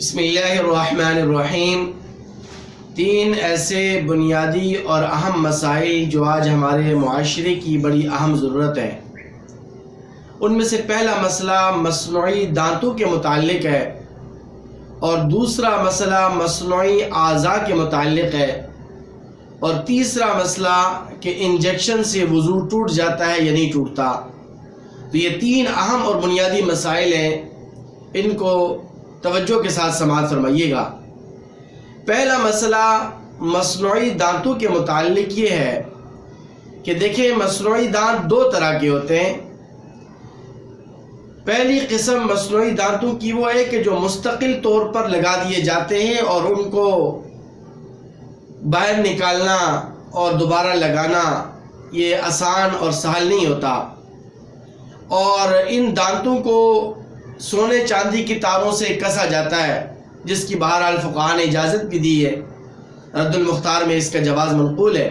بسم اللہ الرحمن الرحیم۔ تین ایسے بنیادی اور اہم مسائل جو آج ہمارے معاشرے کی بڑی اہم ضرورت ہے، ان میں سے پہلا مسئلہ مصنوعی دانتوں کے متعلق ہے اور دوسرا مسئلہ مصنوعی اعضاء کے متعلق ہے اور تیسرا مسئلہ کہ انجیکشن سے وضو ٹوٹ جاتا ہے یا نہیں ٹوٹتا۔ تو یہ تین اہم اور بنیادی مسائل ہیں، ان کو توجہ کے ساتھ سماعت فرمائیے گا۔ پہلا مسئلہ مصنوعی دانتوں کے متعلق یہ ہے کہ دیکھیں، مصنوعی دانت دو طرح کے ہوتے ہیں۔ پہلی قسم مصنوعی دانتوں کی وہ ہے کہ جو مستقل طور پر لگا دیے جاتے ہیں اور ان کو باہر نکالنا اور دوبارہ لگانا یہ آسان اور سہل نہیں ہوتا، اور ان دانتوں کو سونے چاندی کی تاروں سے کسا جاتا ہے، جس کی بہرحال فقہاء نے اجازت بھی دی ہے۔ رد المختار میں اس کا جواز منقول ہے۔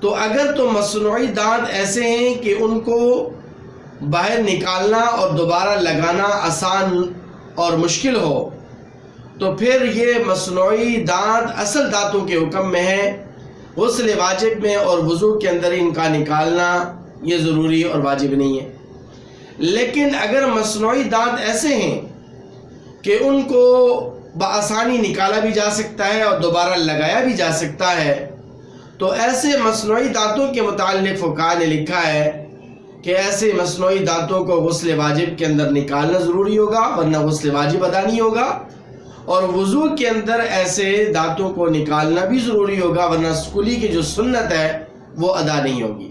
تو اگر تو مصنوعی دانت ایسے ہیں کہ ان کو باہر نکالنا اور دوبارہ لگانا آسان اور مشکل ہو، تو پھر یہ مصنوعی دانت اصل دانتوں کے حکم میں ہے، غسل واجب میں اور وضو کے اندر ان کا نکالنا یہ ضروری اور واجب نہیں ہے۔ لیکن اگر مصنوعی دانت ایسے ہیں کہ ان کو بآسانی نکالا بھی جا سکتا ہے اور دوبارہ لگایا بھی جا سکتا ہے، تو ایسے مصنوعی دانتوں کے متعلق فقہاء نے لکھا ہے کہ ایسے مصنوعی دانتوں کو غسل واجب کے اندر نکالنا ضروری ہوگا، ورنہ غسل واجب ادا نہیں ہوگا، اور وضو کے اندر ایسے دانتوں کو نکالنا بھی ضروری ہوگا، ورنہ کلی کی جو سنت ہے وہ ادا نہیں ہوگی۔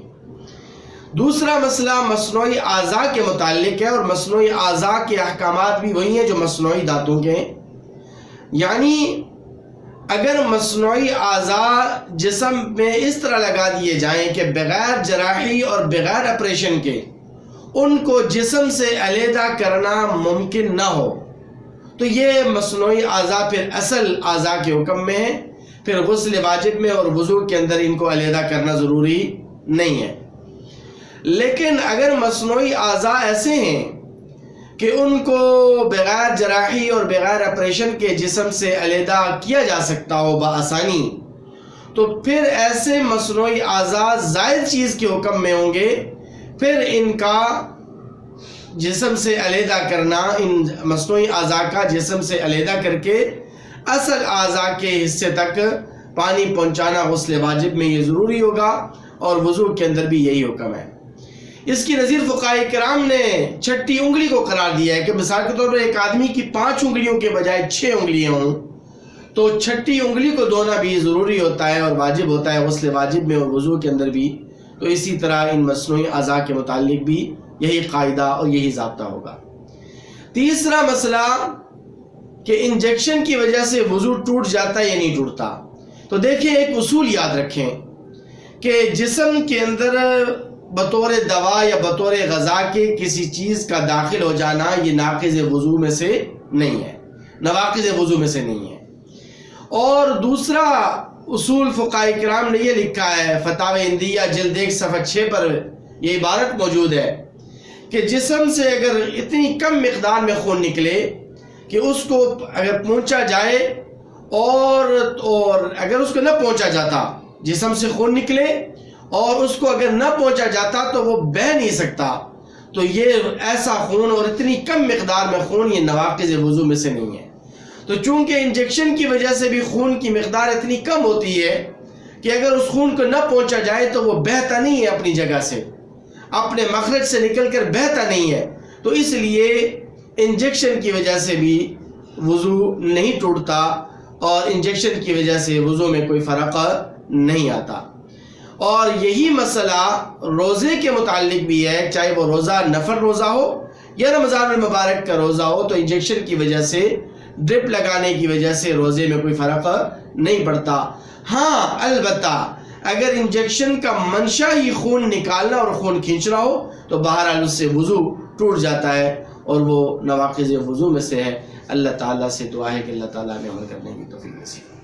دوسرا مسئلہ مصنوعی اعضاء کے متعلق ہے، اور مصنوعی اعضاء کے احکامات بھی وہی ہیں جو مصنوعی دانتوں کے ہیں۔ یعنی اگر مصنوعی اعضاء جسم میں اس طرح لگا دیے جائیں کہ بغیر جراحی اور بغیر آپریشن کے ان کو جسم سے علیحدہ کرنا ممکن نہ ہو، تو یہ مصنوعی اعضاء پھر اصل اعضاء کے حکم میں ہیں، پھر غسل واجب میں اور وضو کے اندر ان کو علیحدہ کرنا ضروری نہیں ہے۔ لیکن اگر مصنوعی اعضاء ایسے ہیں کہ ان کو بغیر جراحی اور بغیر آپریشن کے جسم سے علیحدہ کیا جا سکتا ہو بآسانی، تو پھر ایسے مصنوعی اعضاء زائد چیز کے حکم میں ہوں گے، پھر ان کا جسم سے علیحدہ کرنا، ان مصنوعی اعضاء کا جسم سے علیحدہ کر کے اصل اعضاء کے حصے تک پانی پہنچانا غسل واجب میں یہ ضروری ہوگا، اور وضو کے اندر بھی یہی حکم ہے۔ اس کی نظیر فقہاء کرام نے چھٹی انگلی کو قرار دیا ہے کہ مثال کے طور پر ایک آدمی کی 5 انگلیوں کے بجائے 6 انگلیاں ہوں، تو چھٹی انگلی کو دھونا بھی ضروری ہوتا ہے اور واجب ہوتا ہے غسل واجب میں اور وضو کے اندر بھی۔ تو اسی طرح ان مصنوعی اعضاء کے متعلق بھی یہی قاعدہ اور یہی ضابطہ ہوگا۔ تیسرا مسئلہ کہ انجیکشن کی وجہ سے وضو ٹوٹ جاتا ہے یا نہیں ٹوٹتا۔ تو دیکھیں، ایک اصول یاد رکھیں کہ جسم کے اندر بطور دوا یا بطور غذا کے کسی چیز کا داخل ہو جانا یہ ناقض وضو میں سے نہیں ہے، نواقض وضو میں سے نہیں ہے۔ اور دوسرا اصول فقہاء کرام نے یہ لکھا ہے، فتاوی ہندیہ جلد 1 صفحہ 6 پر یہ عبارت موجود ہے کہ جسم سے اگر اتنی کم مقدار میں خون نکلے کہ اس کو اگر پہنچا جائے اور اگر اس کو نہ پہنچا جاتا، جسم سے خون نکلے اور اس کو اگر نہ پہنچا جاتا تو وہ بہہ نہیں سکتا، تو یہ ایسا خون اور اتنی کم مقدار میں خون یہ نواقض وضو میں سے نہیں ہے۔ تو چونکہ انجیکشن کی وجہ سے بھی خون کی مقدار اتنی کم ہوتی ہے کہ اگر اس خون کو نہ پہنچا جائے تو وہ بہتا نہیں ہے، اپنی جگہ سے اپنے مخرج سے نکل کر بہتا نہیں ہے، تو اس لیے انجیکشن کی وجہ سے بھی وضو نہیں ٹوٹتا، اور انجیکشن کی وجہ سے وضو میں کوئی فرق نہیں آتا۔ اور یہی مسئلہ روزے کے متعلق بھی ہے، چاہے وہ روزہ نفل روزہ ہو یا رمضان المبارک کا روزہ ہو، تو انجیکشن کی وجہ سے، ڈرپ لگانے کی وجہ سے روزے میں کوئی فرق نہیں پڑتا۔ ہاں، البتہ اگر انجیکشن کا منشا ہی خون نکالنا اور خون کھینچنا ہو تو بہرحال اس سے وضو ٹوٹ جاتا ہے، اور وہ نواقض وضو میں سے ہے۔ اللہ تعالیٰ سے دعا ہے کہ اللہ تعالیٰ نے عمل کرنے کی توفیق نصیب